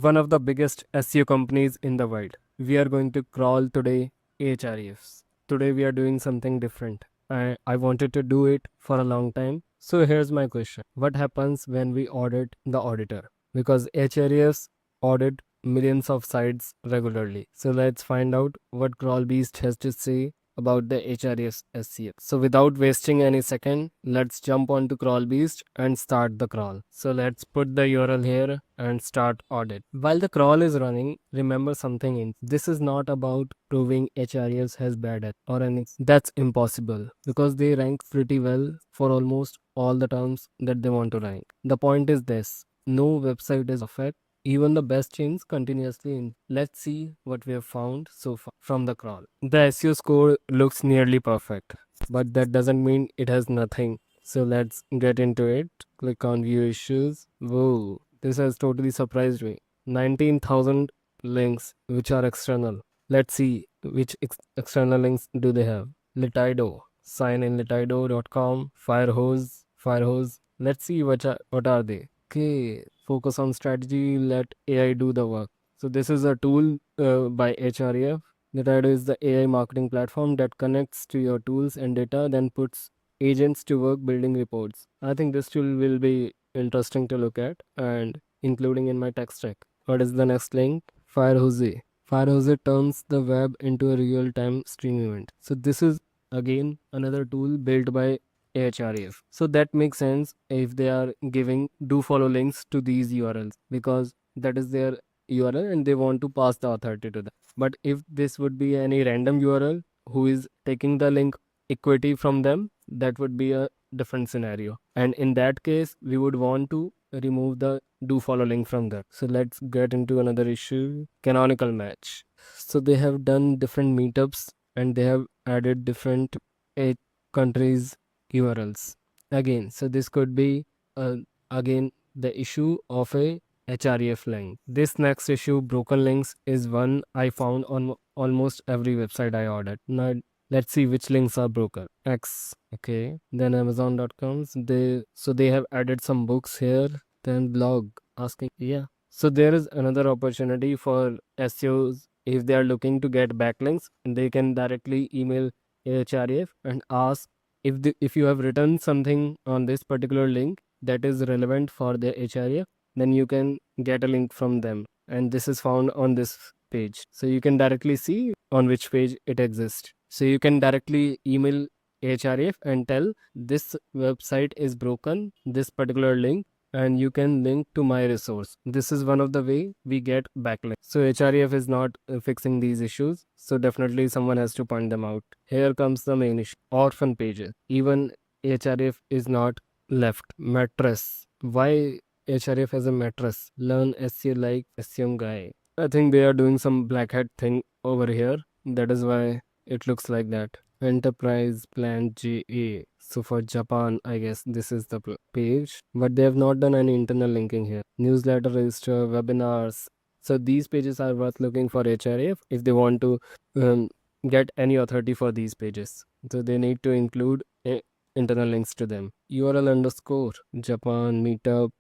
one of the biggest SEO companies in the world. We are going to crawl today Ahrefs. Today we are doing something different. I wanted to do it for a long time. So here's my question. What happens when we audit the auditor? Because Ahrefs audit millions of sites regularly. So let's find out what Crawlbeast has to say about the Ahrefs SEO. So without wasting any second, let's jump onto Crawlbeast and start the crawl. So let's put the URL here and start audit. While the crawl is running, remember something this is not about proving Ahrefs has bad at or anything. That's impossible because they rank pretty well for almost all the terms that they want to rank. The point is this: no website is perfect. Even the best chains continuously in. Let's see what we have found so far from the crawl. The SEO score looks nearly perfect, but that doesn't mean it has nothing. So let's get into it. Click on view issues. Whoa, this has totally surprised me. 19,000 links which are external. Let's see which external links do they have. Litido, sign in litido.com, firehose. Let's see what are they. Okay, focus on strategy, let AI do the work. So this is a tool by Href. Litido is the AI marketing platform that connects to your tools and data, then puts agents to work building reports. I think this tool will be interesting to look at and including in my tech stack. What is the next link? Firehose. Firehose turns the web into a real-time stream event. So this is again another tool built by Ahref. So that makes sense if they are giving do follow links to these URLs because that is their URL and they want to pass the authority to them. But if this would be any random URL who is taking the link equity from them, that would be a different scenario. And in that case, we would want to remove the do follow link from there. So let's get into another issue. Canonical match. So they have done different meetups and they have added different countries URLs again. So this could be again the issue of a href link. This next issue, broken links, is one I found on almost every website I ordered. Now let's see which links are broken. X, okay. Then Amazon.com. They have added some books here. Then blog asking, yeah. So there is another opportunity for SEOs if they are looking to get backlinks. They can directly email Ahref and ask if you have written something on this particular link that is relevant for the href, then you can get a link from them, and this is found on this page. So you can directly see on which page it exists. So you can directly email href and tell this website is broken, this particular link, and you can link to my resource. This is one of the way we get backlink. So Href is not fixing these issues. So definitely someone has to point them out. Here comes the main issue. Orphan pages. Even Href is not left. Mattress. Why Href has a mattress? Learn SEO like SEM guy. I think they are doing some black hat thing over here. That is why it looks like that. Enterprise plan GA. So for Japan, I guess this is the page, but they have not done any internal linking here. Newsletter register, webinars. So these pages are worth looking for Href if they want to get any authority for these pages. So they need to include internal links to them. URL underscore Japan meetup.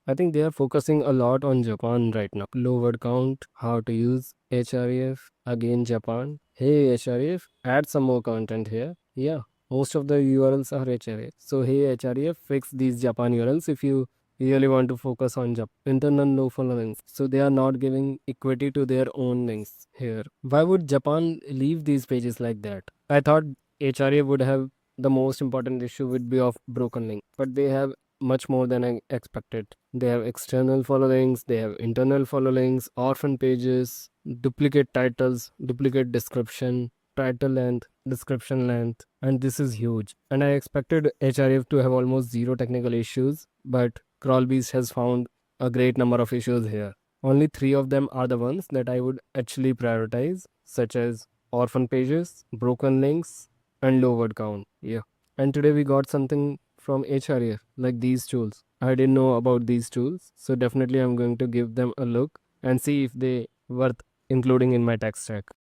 I think they are focusing a lot on Japan right now. Low word count, how to use Href, again Japan. Hey Href, add some more content here. Yeah, most of the URLs are Href. So hey Href, fix these Japan URLs if you really want to focus on Japan. Internal no follow links. So they are not giving equity to their own links here. Why would Japan leave these pages like that? I thought Href would have the most important issue would be of broken link, but they have much more than I expected. They have external follow links, they have internal follow links, orphan pages, duplicate titles, duplicate description, title length, description length, and this is huge. And I expected Href to have almost zero technical issues, but Crawlbeast has found a great number of issues here. Only 3 of them are the ones that I would actually prioritize, such as orphan pages, broken links, and low word count. Yeah. And today we got something from Href, like these tools. I didn't know about these tools, so definitely I'm going to give them a look and see if they worth including in my tech stack.